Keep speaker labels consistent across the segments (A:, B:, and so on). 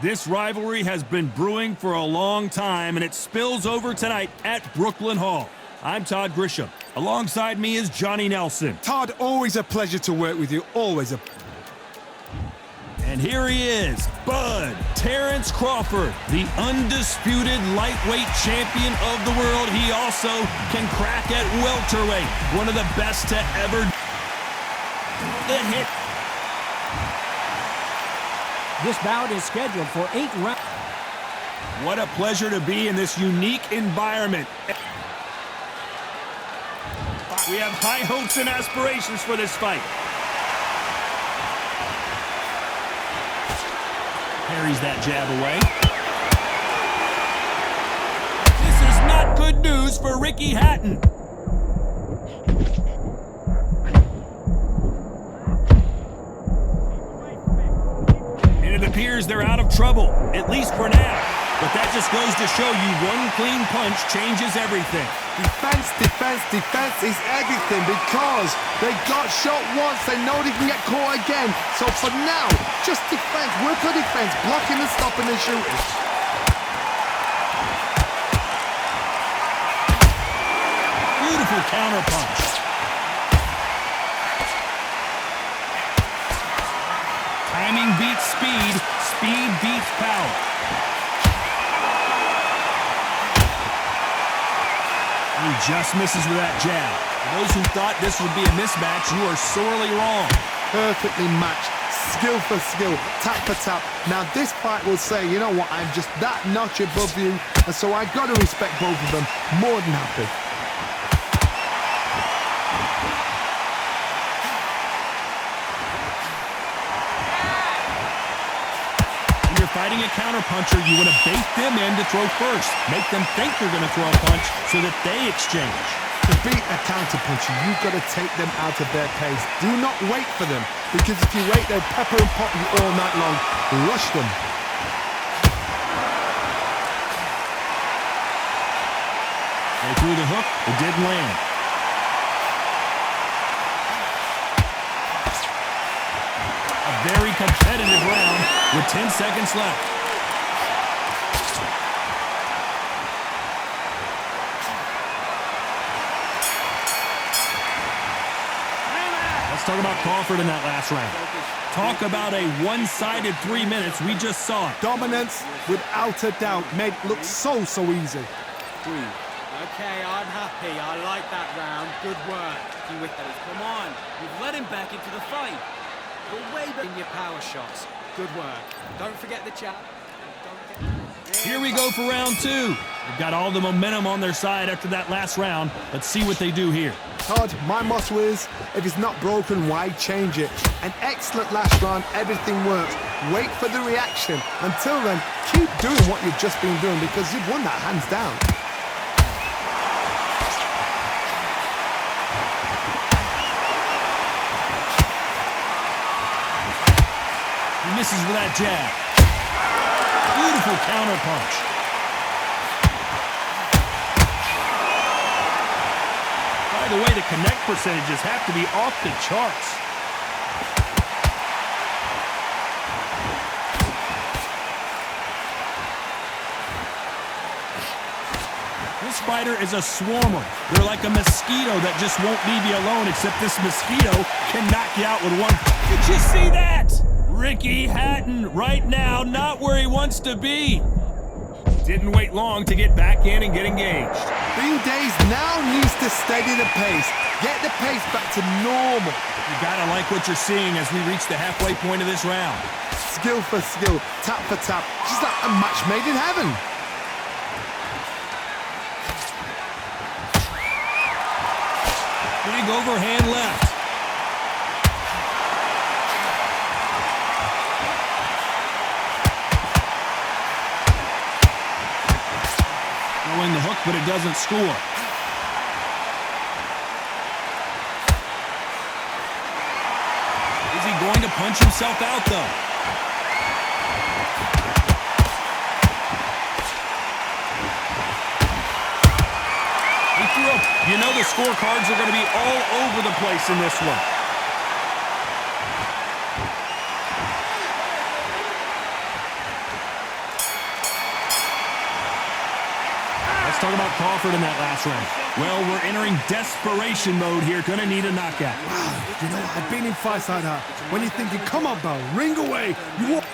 A: This rivalry has been brewing for a long time, and it spills over tonight at Brooklyn Hall. I'm Todd Grisham. Alongside me is Johnny Nelson.
B: Todd, always a pleasure to work with you. Always a...
A: And here he is, Bud Terrance Crawford, the undisputed lightweight champion of the world. He also can crack at welterweight, one of the best to ever... The hit.
C: This bout is scheduled for 8 rounds.
A: What a pleasure to be in this unique environment. We have high hopes and aspirations for this fight. Parries that jab away. This is not good news for Ricky Hatton. And it appears they're out of trouble, at least for now. But that just goes to show you one clean punch changes everything.
B: Defense, defense, defense is everything because they got shot once. They know they can get caught again. So for now, just defense, work on defense, blocking and stopping and shooting.
A: Beautiful counter punch. Timing beats speed, speed beats power. He just misses with that jab. For those who thought this would be a mismatch, you are sorely wrong.
B: Perfectly matched, skill for skill, tap for tap. Now this fight will say, you know what, I'm just that notch above you, and so I got to respect both of them. More than happy.
A: Fighting a counterpuncher, you want to bait them in to throw first. Make them think you're going to throw a punch so that they exchange.
B: To beat a counterpuncher, you've got to take them out of their pace. Do not wait for them, because if you wait, they'll pepper and pop you all night long. Rush them.
A: They threw the hook, it didn't land. Very competitive round with 10 seconds left. Let's talk about Crawford in that last round. Talk about a one-sided 3 minutes. We just saw it.
B: Dominance, without a doubt, made it look so easy.
D: Okay, I'm happy. I like that round. Good work. Come on. You've led him back into the fight. You're way back in your power shots. Good work. Don't forget the jab.
A: Here we go for round 2. They've got all the momentum on their side after that last round. Let's see what they do here.
B: Todd, my motto is, if it's not broken, why change it? An excellent last round, everything works. Wait for the reaction. Until then, keep doing what you've just been doing because you've won that hands down.
A: Misses with that jab. Beautiful counter punch. By the way, the connect percentages have to be off the charts. This fighter is a swarmer. They're like a mosquito that just won't leave you alone, except this mosquito can knock you out with one. Did you see that? Ricky Hatton right now not where he wants to be. Didn't wait long to get back in and get engaged.
B: Bean Days now needs to steady the pace. Get the pace back to normal.
A: You gotta like what you're seeing as we reach the halfway point of this round.
B: Skill for skill, tap for tap, just like a match made in heaven.
A: Big overhand left. Throwing the hook, but it doesn't score. Is he going to punch himself out, though? He threw up. You know the scorecards are going to be all over the place in this one. talk about Crawford in that last round. Well, we're entering desperation mode here. Gonna need a knockout.
B: You know, I've been in fights like that. When you're thinking, come on, Bell, ring away. You want...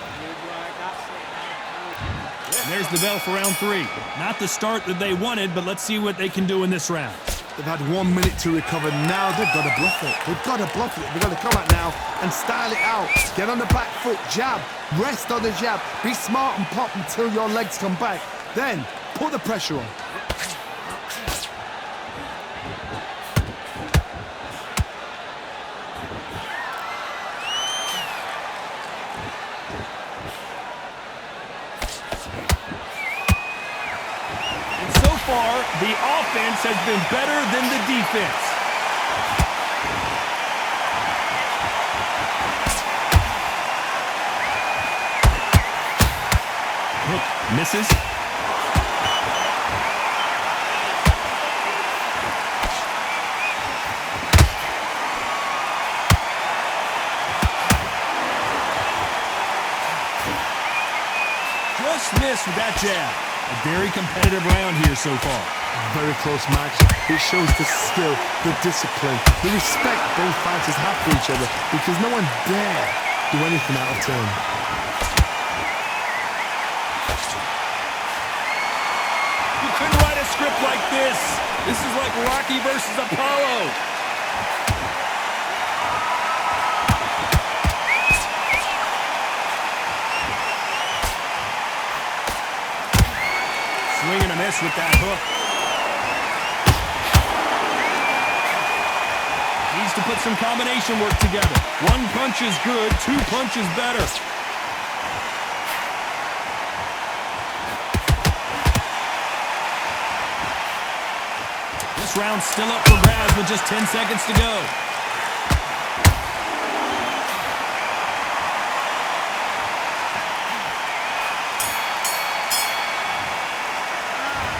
A: And there's the bell for round 3. Not the start that they wanted, but let's see what they can do in this round.
B: They've had 1 minute to recover. Now they've got to bluff it. They've got to bluff it. They've got to come out now and style it out. Get on the back foot, jab, rest on the jab. Be smart and pop until your legs come back. Then put the pressure on.
A: The offense has been better than the defense. Hook misses. Just missed with that jab. A very competitive round here so far.
B: Very close match. It shows the skill, the discipline, the respect both fighters have for each other because no one dare do anything out of turn.
A: You couldn't write a script like this. This is like Rocky versus Apollo. Swing and a miss with that hook. Needs to put some combination work together. 1 punch is good, 2 punches better. This round's still up for grabs with just 10 seconds to go.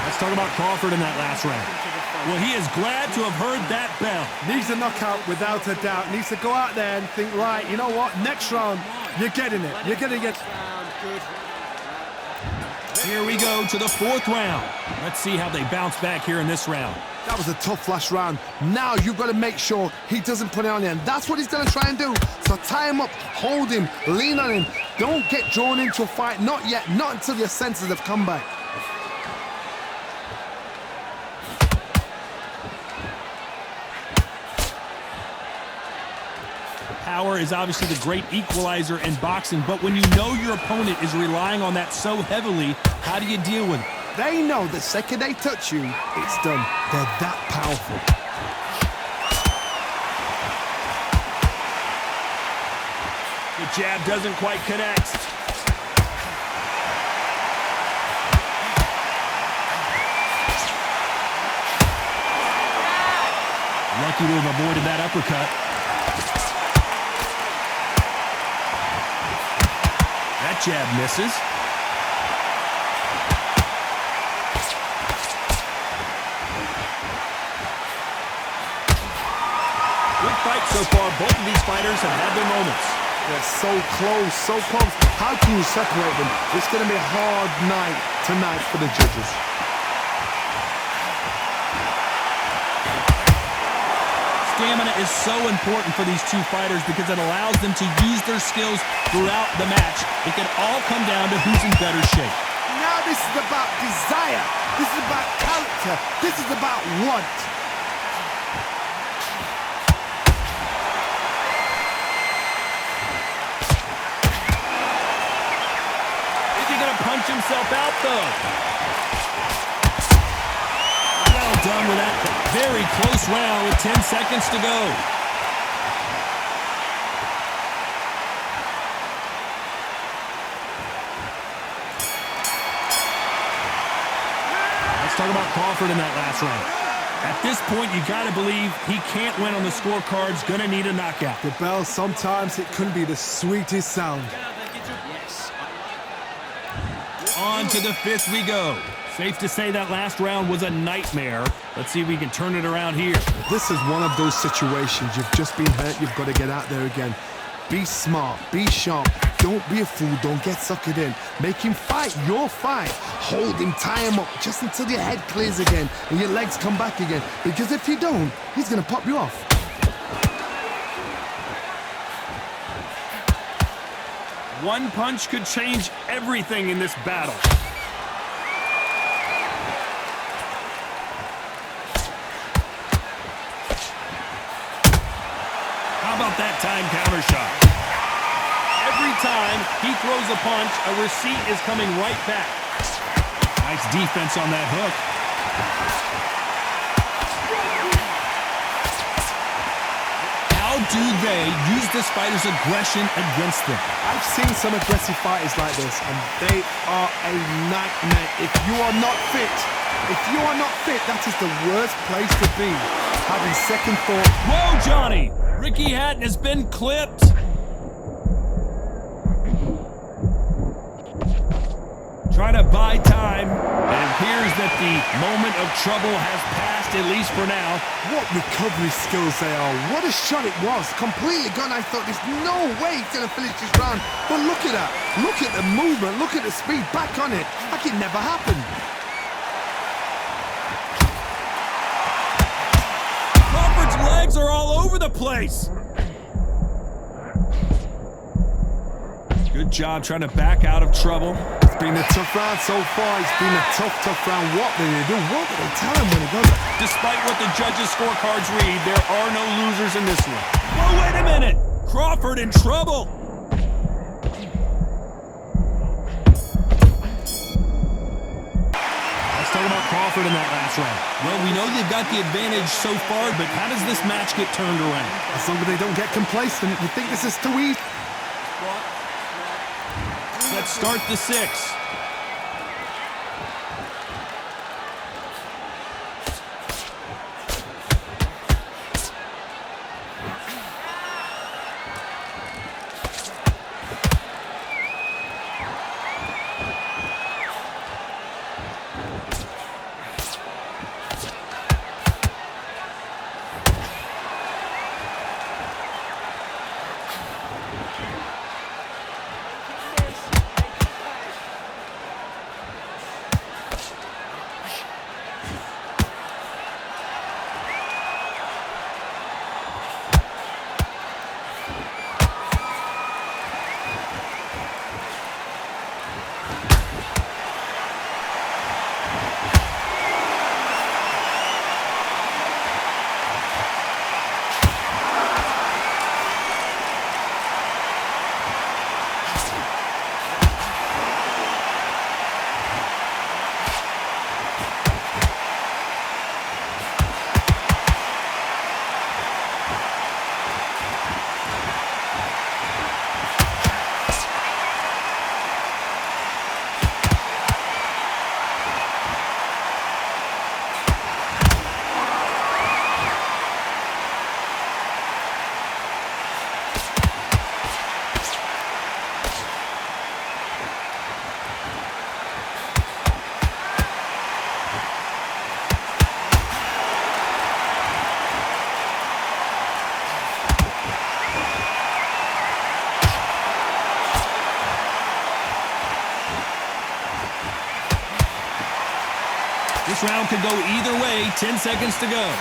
A: Let's talk about Crawford in that last round. Well, he is glad to have heard that bell.
B: Needs a knockout without a doubt. Needs to go out there and think, right, you know what? Next round, you're getting it. You're going to get...
A: Here we go to the 4th round. Let's see how they bounce back here in this round.
B: That was a tough last round. Now you've got to make sure he doesn't put it on you. And that's what he's going to try and do. So tie him up, hold him, lean on him. Don't get drawn into a fight. Not yet. Not until your senses have come back.
A: Power is obviously the great equalizer in boxing, but when you know your opponent is relying on that so heavily, how do you deal with it?
B: They know the second they touch you, it's done. They're that powerful.
A: The jab doesn't quite connect. Lucky to have avoided that uppercut. That jab misses. Good fight so far. Both of these fighters have had their moments.
B: They're so close, so close. How can you separate them? It's going to be a hard night tonight for the judges.
A: Stamina is so important for these two fighters because it allows them to use their skills throughout the match. It can all come down to who's in better shape.
B: Now this is about desire. This is about character. This is about want.
A: Is he going to punch himself out, though? Well done with that very close round with 10 seconds to go. Let's talk about Crawford in that last round. At this point, you got to believe he can't win on the scorecards. Going to need a knockout.
B: The bell, sometimes it can be the sweetest sound.
A: On to the 5th we go. Safe to say that last round was a nightmare. Let's see if we can turn it around here.
B: This is one of those situations. You've just been hurt. You've got to get out there again. Be smart, be sharp. Don't be a fool, don't get suckered in. Make him fight your fight. Hold him, tie him up, just until your head clears again and your legs come back again. Because if you don't, he's gonna pop you off.
A: One punch could change everything in this battle. How about that time counter shot? Every time he throws a punch, a receipt is coming right back. Nice defense on that hook. How do they use this fighter's aggression against them?
B: I've seen some aggressive fighters like this, and they are a nightmare. If you are not fit, that is the worst place to be. Having second thought.
A: Whoa, Johnny! Ricky Hatton has been clipped. Trying to buy time. It appears that the moment of trouble has passed, at least for now.
B: What recovery skills they are. What a shot it was. Completely gone. I thought there's no way he's going to finish this round. But look at that. Look at the movement. Look at the speed. Back on it. Like it never happened.
A: Crawford's legs are all over the place. Good job trying to back out of trouble.
B: It's been a tough round so far. It's been a tough round. What did they do? What did they tell him when he does it?
A: Despite what the judges' scorecards read, there are no losers in this one. Oh, wait a minute! Crawford in trouble! Let's talk about Crawford in that last round. Well, we know they've got the advantage so far, but how does this match get turned around?
B: As long as they don't get complacent, you think this is too easy.
A: Let's start the 6. This round could go either way. 10 seconds to go.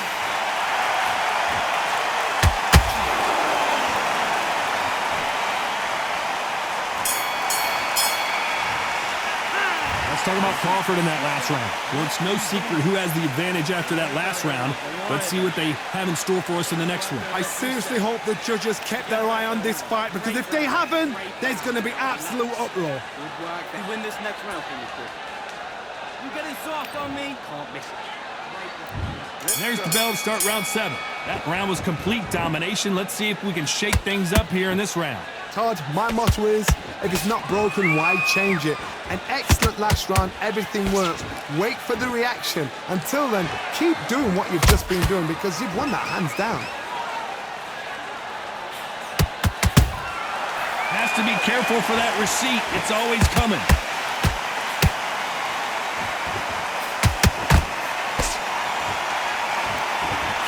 A: Let's talk about Crawford in that last round. Well, it's no secret who has the advantage after that last round. Let's see what they have in store for us in the next one.
B: I seriously hope the judges kept their eye on this fight, because if they haven't, there's going to be absolute uproar.
D: Good work. They win this next round for me, Chris. You getting soft on me? Can't miss it.
A: There's the bell to start round 7. That round was complete domination. Let's see if we can shake things up here in this round.
B: Todd, my motto is, if it's not broken, why change it? An excellent last round, everything works. Wait for the reaction. Until then, keep doing what you've just been doing, because you've won that hands down.
A: Has to be careful for that receipt. It's always coming.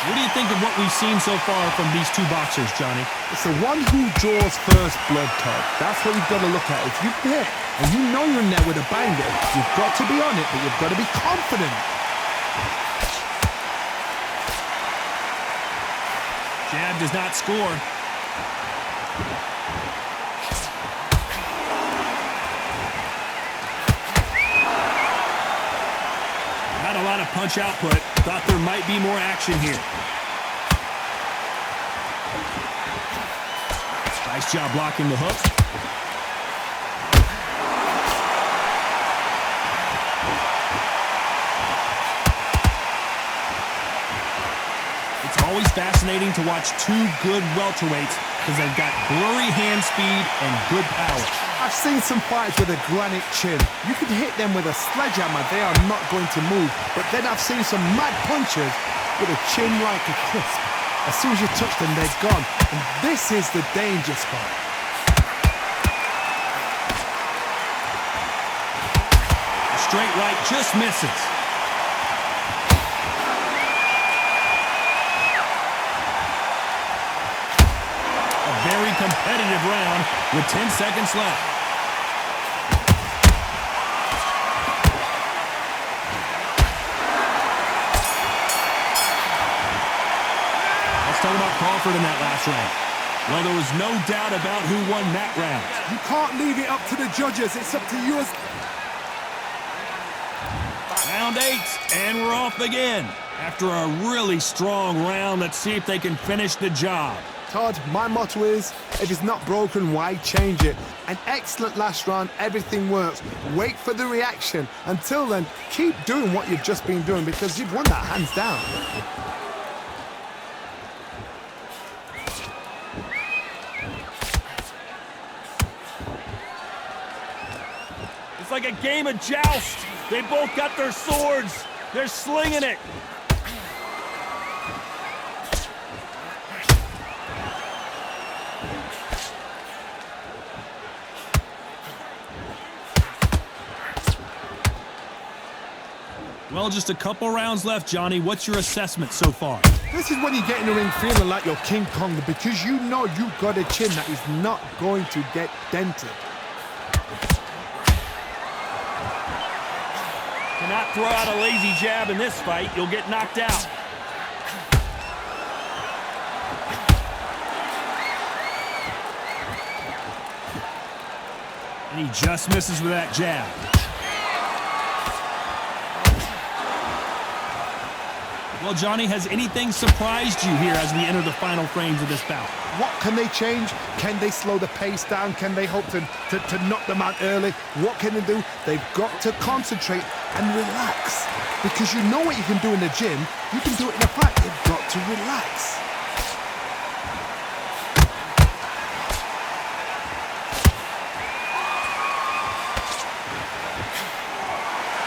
A: What do do you think of what we've seen so far from these two boxers, Johnny?
B: It's the one who draws first blood, Todd. That's what you've got to look at. If you hit and you know you're in there with a banger, you've got to be on it, but you've got to be confident.
A: Jab does not score. Not a lot of punch output. Thought there might be more action here. Nice job blocking the hook. It's always fascinating to watch two good welterweights because they've got blurry hand speed and good power.
B: I've seen some fights with a granite chin. You can hit them with a sledgehammer, they are not going to move. But then I've seen some mad punchers with a chin like a crisp. As soon as you touch them, they're gone. And this is the danger spot.
A: A straight right just misses. A very competitive round with 10 seconds left. Talk about Crawford in that last round. Well, there was no doubt about who won that round.
B: You can't leave it up to the judges. It's up to you as...
A: Round 8, and we're off again. After a really strong round, let's see if they can finish the job.
B: Todd, my motto is, if it's not broken, why change it? An excellent last round, everything works. Wait for the reaction. Until then, keep doing what you've just been doing because you've won that hands down.
A: It's like a game of joust. They both got their swords. They're slinging it. Well, just a couple rounds left, Johnny. What's your assessment so far?
B: This is when you get in the ring feeling like you're King Kong because you know you've got a chin that is not going to get dented.
A: Cannot throw out a lazy jab in this fight. You'll get knocked out. And he just misses with that jab. Well, Johnny, has anything surprised you here as we enter the final frames of this bout?
B: What can they change? Can they slow the pace down? Can they hope to knock them out early? What can they do? They've got to concentrate and relax. Because you know what you can do in the gym, you can do it in a fight. You've got to relax.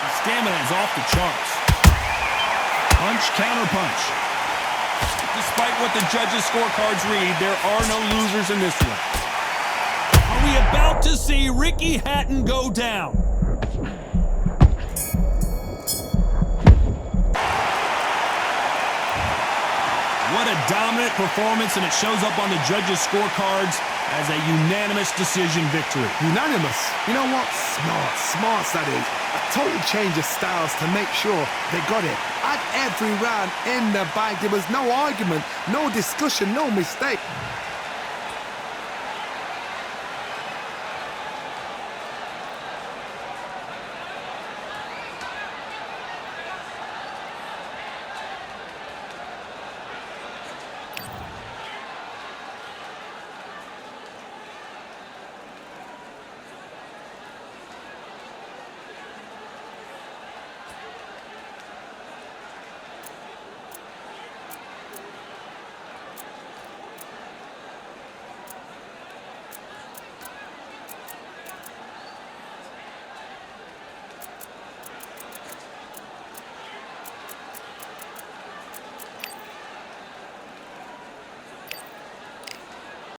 A: The stamina is off the charts. Punch, counter punch. Despite what the judges' scorecards read, there are no losers in this one. Are we about to see Ricky Hatton go down? What a dominant performance, and it shows up on the judges' scorecards as a unanimous decision victory.
B: Unanimous. You know what? Smart that is. A total change of styles to make sure they got it. At every round in the bag, there was no argument, no discussion, no mistake.